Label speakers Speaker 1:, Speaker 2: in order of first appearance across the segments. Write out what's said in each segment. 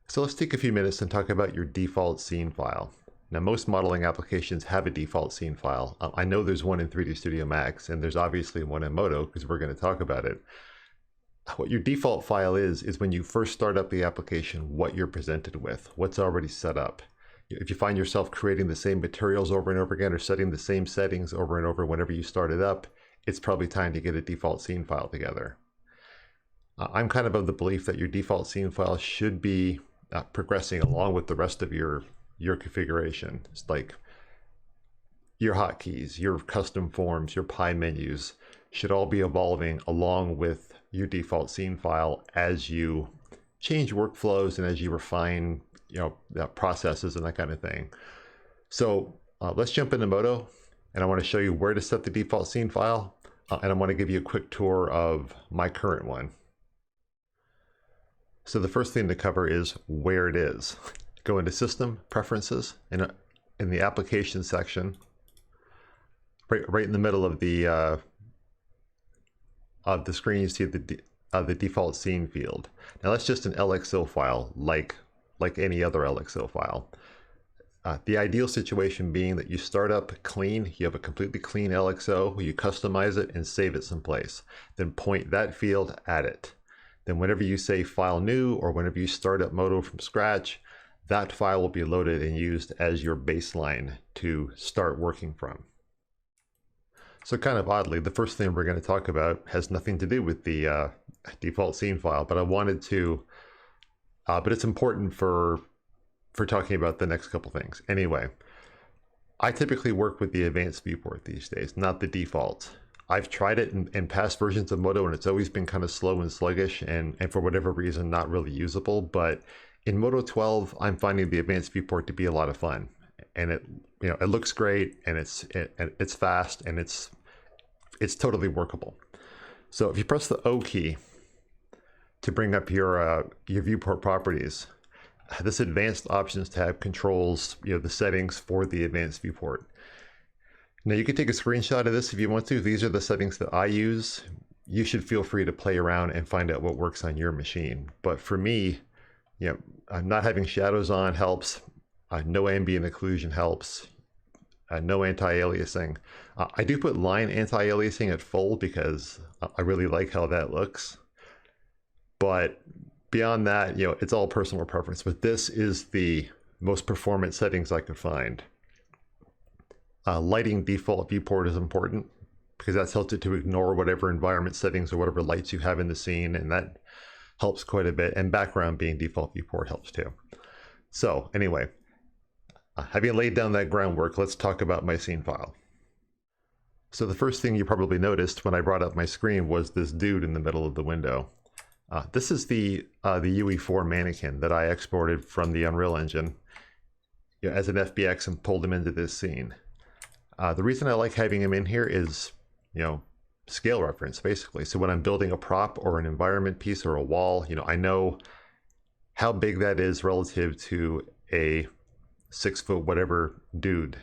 Speaker 1: So let's take a few minutes and talk about your default scene file. Now, most modeling applications have a default scene file. I know there's one in 3D Studio Max, and there's obviously one in Modo because we're going to talk about it. What your default file is when you first start up the application, what you're presented with, what's already set up. If you find yourself creating the same materials over and over again or setting the same settings over and over whenever you start it up, it's probably time to get a default scene file together. I'm kind of the belief that your default scene file should be progressing along with the rest of your configuration. It's like your hotkeys, your custom forms, your pie menus should all be evolving along with your default scene file as you change workflows and as you refine, processes and that kind of thing. So let's jump into Modo, and I want to show you where to set the default scene file, and I want to give you a quick tour of my current one. So the first thing to cover is where it is. Go into System, Preferences, and in the Application section, right in the middle of the screen, you see the default scene field. Now that's just an LXO file, like any other LXO file. The ideal situation being that you start up clean, you have a completely clean LXO, you customize it and save it someplace. Then point that field at it. Then whenever you say File New, or whenever you start up Modo from scratch, that file will be loaded and used as your baseline to start working from. So kind of oddly, the first thing we're going to talk about has nothing to do with the default scene file, but I wanted to, but it's important for talking about the next couple things. Anyway, I typically work with the advanced viewport these days, not the default. I've tried it in past versions of Modo, and it's always been kind of slow and sluggish, and for whatever reason, not really usable. But in Modo 12, I'm finding the advanced viewport to be a lot of fun, and it looks great, and it's fast, and it's totally workable. So if you press the O key to bring up your viewport properties, this Advanced Options tab controls the settings for the advanced viewport. Now you can take a screenshot of this if you want to. These are the settings that I use. You should feel free to play around and find out what works on your machine. But for me, not having shadows on helps. No ambient occlusion helps. No anti-aliasing. I do put line anti-aliasing at full because I really like how that looks. But beyond that, it's all personal preference. But this is the most performant settings I could find. Lighting default viewport is important because that tells it to ignore whatever environment settings or whatever lights you have in the scene, and that helps quite a bit. And background being default viewport helps too. So anyway, having laid down that groundwork, let's talk about my scene file. So the first thing you probably noticed when I brought up my screen was this dude in the middle of the window. This is the Ue4 Mannequin that I exported from the Unreal Engine as an FBX and pulled him into this scene. The reason I like having him in here is, scale reference, basically. So when I'm building a prop or an environment piece or a wall, I know how big that is relative to a 6 foot whatever dude,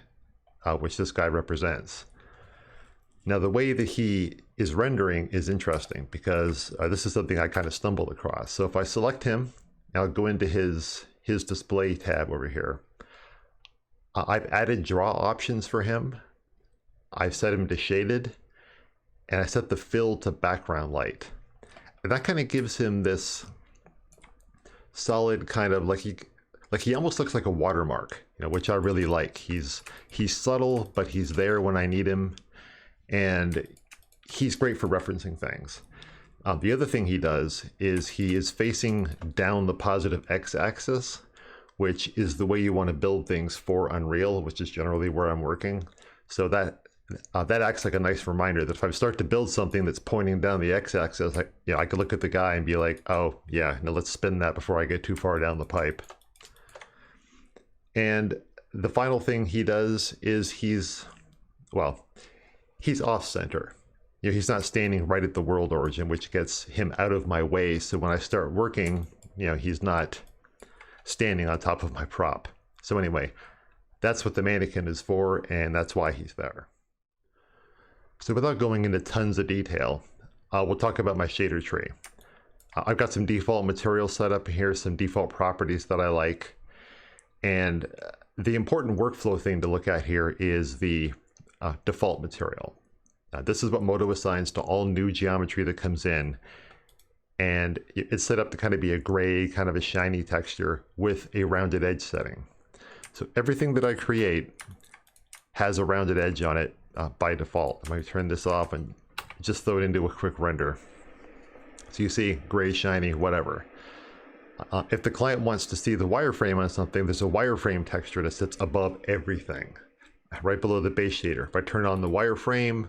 Speaker 1: which this guy represents. Now, the way that he is rendering is interesting because this is something I kind of stumbled across. So if I select him, I'll go into his display tab over here. I've added draw options for him. I've set him to shaded, and I set the fill to background light. And that kind of gives him this solid kind of like he almost looks like a watermark, which I really like. He's subtle, but he's there when I need him, and he's great for referencing things. The other thing he does is he is facing down the positive x-axis, which is the way you want to build things for Unreal, which is generally where I'm working. So that acts like a nice reminder that if I start to build something that's pointing down the x-axis, I could look at the guy and be like, oh yeah, now let's spin that before I get too far down the pipe. And the final thing he does is he's off center. He's not standing right at the world origin, which gets him out of my way. So when I start working, he's not standing on top of my prop. So anyway, that's what the mannequin is for, and that's why he's there. So without going into tons of detail, we'll talk about my shader tree. I've got some default materials set up here, some default properties that I like. And the important workflow thing to look at here is the default material. This is what Modo assigns to all new geometry that comes in. And it's set up to kind of be a gray, kind of a shiny texture with a rounded edge setting. So everything that I create has a rounded edge on it by default. I'm going to turn this off and just throw it into a quick render. So you see gray, shiny, whatever. If the client wants to see the wireframe on something, there's a wireframe texture that sits above everything, right below the base shader. If I turn on the wireframe,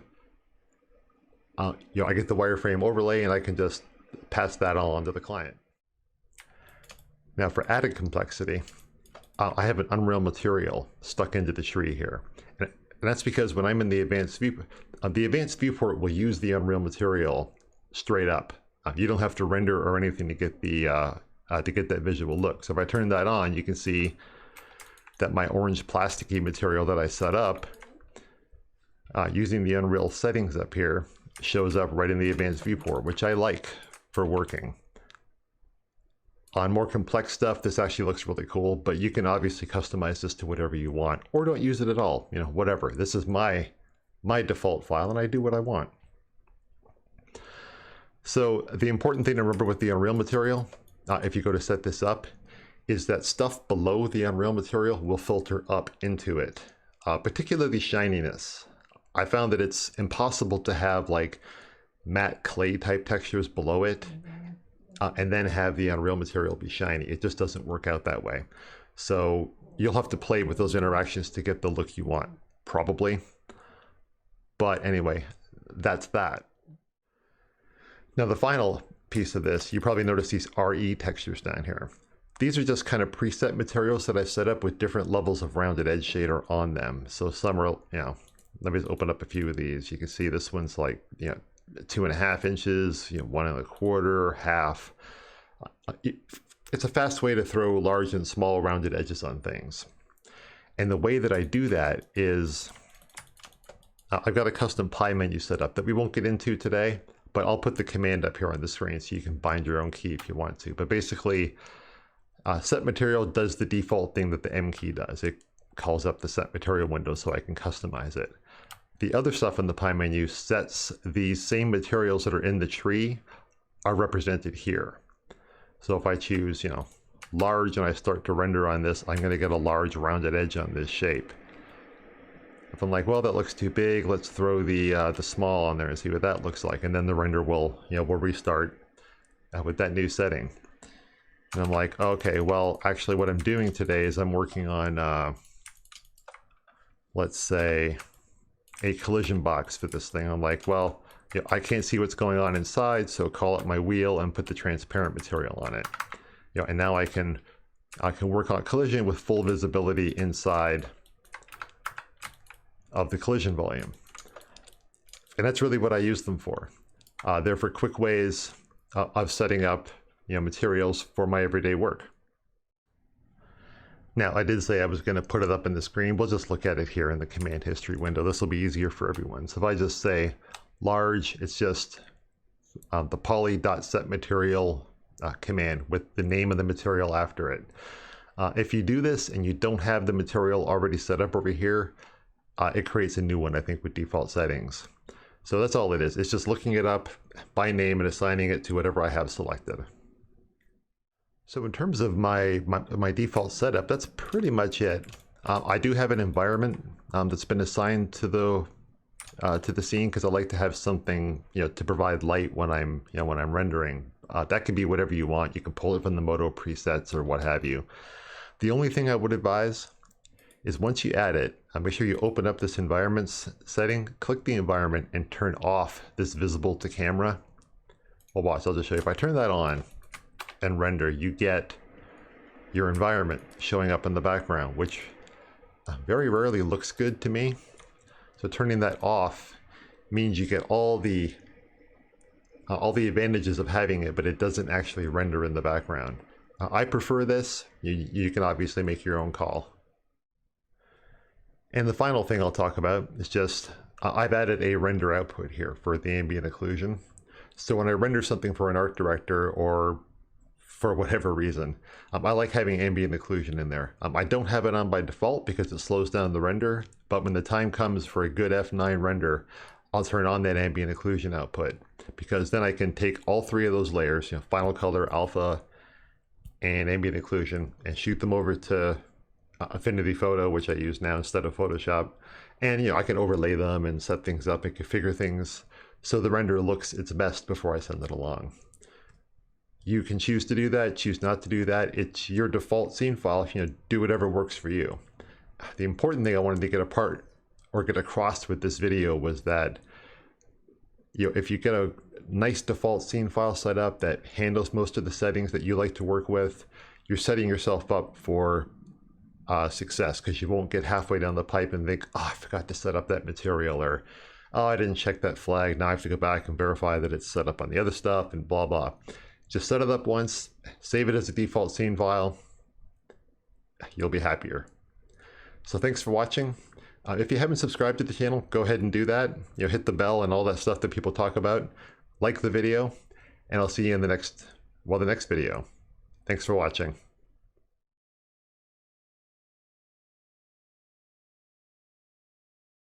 Speaker 1: I get the wireframe overlay, and I can just pass that on to the client. Now for added complexity, I have an Unreal material stuck into the tree here. And that's because when I'm in the advanced viewport will use the Unreal material straight up. You don't have to render or anything to get that visual look. So if I turn that on, you can see that my orange plasticky material that I set up using the Unreal settings up here shows up right in the advanced viewport, which I like for working. On more complex stuff, this actually looks really cool, but you can obviously customize this to whatever you want, or don't use it at all, whatever. This is my default file, and I do what I want. So the important thing to remember with the Unreal material, if you go to set this up, is that stuff below the Unreal material will filter up into it, particularly shininess. I found that it's impossible to have like matte clay type textures below it and then have the Unreal material be shiny. It just doesn't work out that way. So you'll have to play with those interactions to get the look you want, probably. But anyway, that's that. Now the final piece of this, you probably notice these RE textures down here. These are just kind of preset materials that I've set up with different levels of rounded edge shader on them. So some are, let me just open up a few of these. You can see this one's like, 2.5 inches, 1.25, half. It's a fast way to throw large and small rounded edges on things. And the way that I do that is I've got a custom pie menu set up that we won't get into today, but I'll put the command up here on the screen so you can bind your own key if you want to. But basically, set material does the default thing that the M key does. It calls up the set material window so I can customize it. The other stuff in the pie menu sets these same materials that are in the tree are represented here. So if I choose, large and I start to render on this, I'm going to get a large rounded edge on this shape. If I'm like, well, that looks too big, let's throw the small on there and see what that looks like. And then the render will, will restart with that new setting. And I'm like, okay, well, actually what I'm doing today is I'm working on, let's say, a collision box for this thing. I'm like, well, I can't see what's going on inside, so call up my wheel and put the transparent material on it. And now I can work on collision with full visibility inside of the collision volume. And that's really what I use them for. They're for quick ways of setting up materials for my everyday work. Now, I did say I was going to put it up in the screen. We'll just look at it here in the command history window. This will be easier for everyone. So if I just say large, it's just the poly.setMaterial command with the name of the material after it. If you do this and you don't have the material already set up over here, it creates a new one, I think, with default settings. So that's all it is. It's just looking it up by name and assigning it to whatever I have selected. So in terms of my default setup, that's pretty much it. I do have an environment that's been assigned to the scene because I like to have something to provide light when I'm rendering. That can be whatever you want. You can pull it from the Modo presets or what have you. The only thing I would advise is once you add it, make sure you open up this environments setting, click the environment, and turn off this visible to camera. Well, watch, I'll just show you. If I turn that on and render, you get your environment showing up in the background, which very rarely looks good to me. So turning that off means you get all the advantages of having it, but it doesn't actually render in the background. I prefer this. You can obviously make your own call. And the final thing I'll talk about is just I've added a render output here for the ambient occlusion. So when I render something for an art director or for whatever reason, I like having ambient occlusion in there. I don't have it on by default because it slows down the render, but when the time comes for a good F9 render, I'll turn on that ambient occlusion output, because then I can take all three of those layers, final color, alpha, and ambient occlusion, and shoot them over to Affinity Photo, which I use now instead of Photoshop. And I can overlay them and set things up and configure things so the render looks its best before I send it along. You can choose to do that, choose not to do that. It's your default scene file. Do whatever works for you. The important thing I wanted to get across with this video was that if you get a nice default scene file set up that handles most of the settings that you like to work with, you're setting yourself up for success, because you won't get halfway down the pipe and think, oh, I forgot to set up that material, or oh, I didn't check that flag, now I have to go back and verify that it's set up on the other stuff, and blah blah. Just set it up once, save it as a default scene file, you'll be happier. So thanks for watching. If you haven't subscribed to the channel, go ahead and do that. Hit the bell and all that stuff that people talk about. Like the video, and I'll see you in the next video. Thanks for watching.